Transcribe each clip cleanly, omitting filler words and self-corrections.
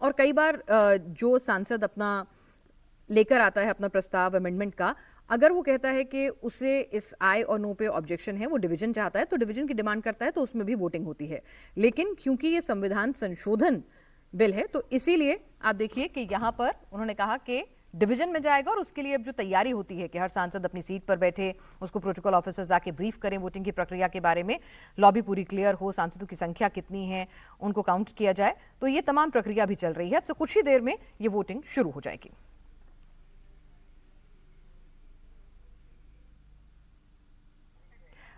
और कई बार जो सांसद अपना लेकर आता है अपना प्रस्ताव अमेंडमेंट का, अगर वो कहता है कि उसे इस आय और नो पे ऑब्जेक्शन है, वो डिवीजन चाहता है तो डिवीजन की डिमांड करता है, तो उसमें भी वोटिंग होती है। लेकिन क्योंकि ये संविधान संशोधन बिल है, तो इसीलिए आप देखिए कि यहां पर उन्होंने कहा कि डिवीजन में जाएगा और उसके लिए अब जो तैयारी होती है कि हर सांसद अपनी सीट पर बैठे, उसको प्रोटोकॉल ऑफिसर्स आके ब्रीफ करें वोटिंग की प्रक्रिया के बारे में, लॉबी पूरी क्लियर हो, सांसदों की संख्या कितनी है उनको काउंट किया जाए, तो ये तमाम प्रक्रिया भी चल रही है। अब से कुछ ही देर में ये वोटिंग शुरू हो जाएगी।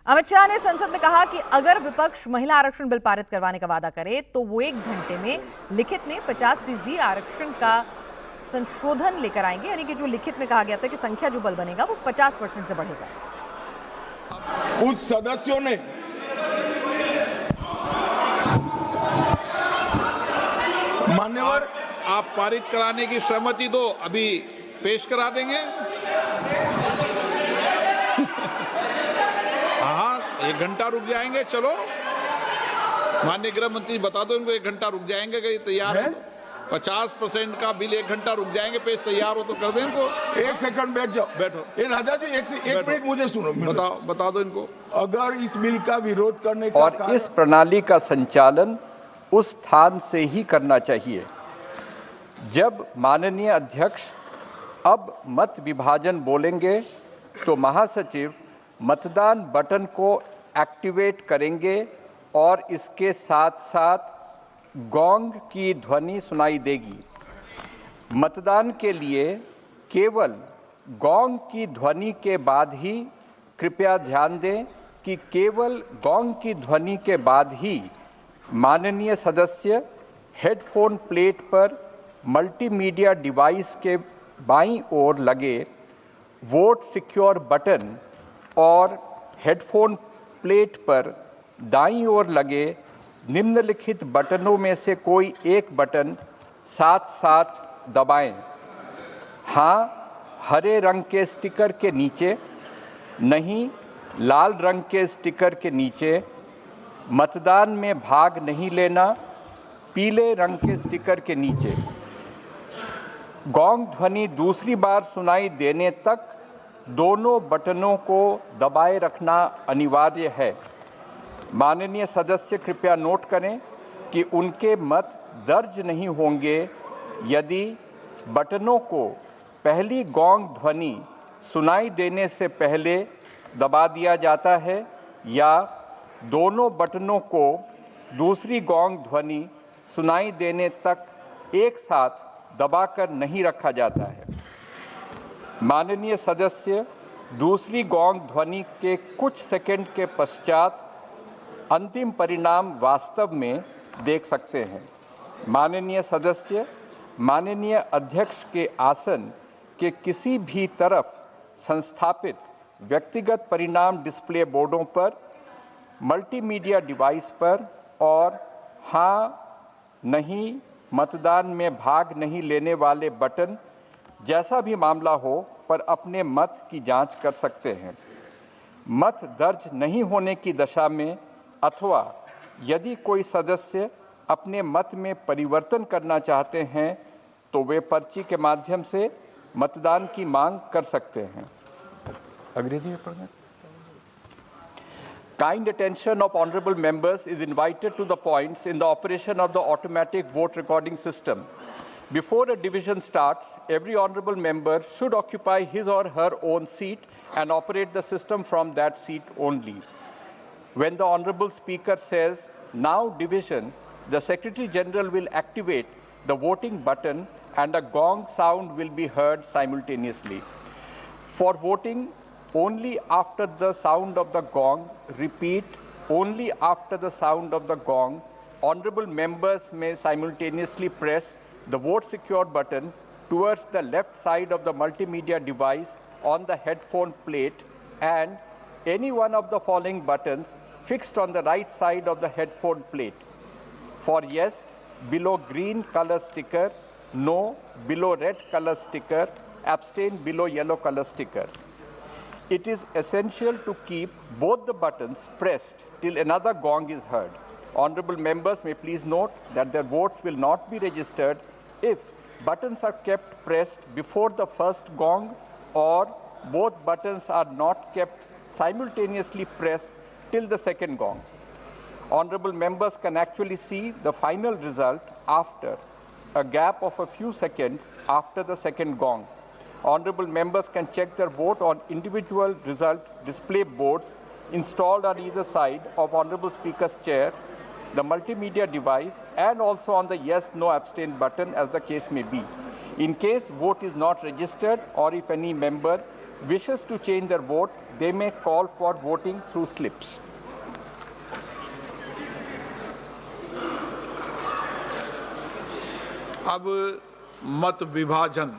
अमित शाह ने संसद में कहा कि अगर विपक्ष महिला आरक्षण बिल पारित करवाने का वादा करे तो वो 1 घंटे में लिखित में 50% आरक्षण का संशोधन लेकर आएंगे, यानी कि जो लिखित में कहा गया था कि संख्या जो बल बनेगा वो 50% से बढ़ेगा। कुछ सदस्यों ने मान्यवर, आप पारित कराने की सहमति दो, अभी पेश करा देंगे। हाँ, 1 घंटा रुक जाएंगे। चलो माननीय गृह मंत्री बता दो इनको, 1 घंटा रुक जाएंगे। कि तैयार है 50% का बिल, 1 घंटा रुक जाएंगे। पेश तैयार हो तो कर दें इनको। 1 सेकंड बैठ जाओ। बैठो। ये राजा जी एक मिनट मुझे सुनो। बता दो इनको। अगर इस बिल का विरोध करने का और इस प्रणाली का संचालन उस स्थान से ही करना चाहिए जब माननीय अध्यक्ष अब मत विभाजन बोलेंगे तो महासचिव मतदान बटन को एक्टिवेट करेंगे और इसके साथ साथ गोंग की ध्वनि सुनाई देगी। मतदान के लिए केवल गोंग की ध्वनि के बाद ही, कृपया ध्यान दें कि केवल गोंग की ध्वनि के बाद ही माननीय सदस्य हेडफोन प्लेट पर मल्टीमीडिया डिवाइस के बाईं ओर लगे वोट सिक्योर बटन और हेडफोन प्लेट पर दाईं ओर लगे निम्नलिखित बटनों में से कोई एक बटन साथ साथ दबाएं। हाँ, हरे रंग के स्टिकर के नीचे, नहीं लाल रंग के स्टिकर के नीचे। मतदान में भाग नहीं लेना, पीले रंग के स्टिकर के नीचे। गोंग ध्वनि दूसरी बार सुनाई देने तक दोनों बटनों को दबाए रखना अनिवार्य है। माननीय सदस्य कृपया नोट करें कि उनके मत दर्ज नहीं होंगे यदि बटनों को पहली गोंग ध्वनि सुनाई देने से पहले दबा दिया जाता है या दोनों बटनों को दूसरी गोंग ध्वनि सुनाई देने तक एक साथ दबाकर नहीं रखा जाता है। माननीय सदस्य दूसरी गोंग ध्वनि के कुछ सेकंड के पश्चात अंतिम परिणाम वास्तव में देख सकते हैं। माननीय सदस्य माननीय अध्यक्ष के आसन के किसी भी तरफ संस्थापित व्यक्तिगत परिणाम डिस्प्ले बोर्डों पर, मल्टीमीडिया डिवाइस पर और हाँ, नहीं, मतदान में भाग नहीं लेने वाले बटन, जैसा भी मामला हो, पर अपने मत की जांच कर सकते हैं। मत दर्ज नहीं होने की दशा में अथवा यदि कोई सदस्य अपने मत में परिवर्तन करना चाहते हैं तो वे पर्ची के माध्यम से मतदान की मांग कर सकते हैं। अंग्रेजी में Kind attention of honorable members is invited to the points in the operation of the automatic vote recording system. Before a division starts, every honorable member should occupy his or her own seat and operate the system from that seat only. When the honorable speaker says, "Now division," the Secretary General will activate the voting button and a gong sound will be heard simultaneously. For voting, only after the sound of the gong, repeat, only after the sound of the gong, honorable members may simultaneously press the vote secure button towards the left side of the multimedia device on the headphone plate and any one of the following buttons fixed on the right side of the headphone plate. For yes, below green color sticker, no, below red color sticker, abstain below yellow color sticker. It is essential to keep both the buttons pressed till another gong is heard. Honorable members may please note that their votes will not be registered if buttons are kept pressed before the first gong or both buttons are not kept simultaneously pressed till the second gong. Honorable members can actually see the final result after a gap of a few seconds after the second gong. Honorable members can check their vote on individual result display boards installed on either side of Honorable Speaker's chair, the multimedia device, and also on the yes, no, abstain button as the case may be. In case vote is not registered or if any member wishes to change their vote, they may call for voting through slips. अब मत विभाजन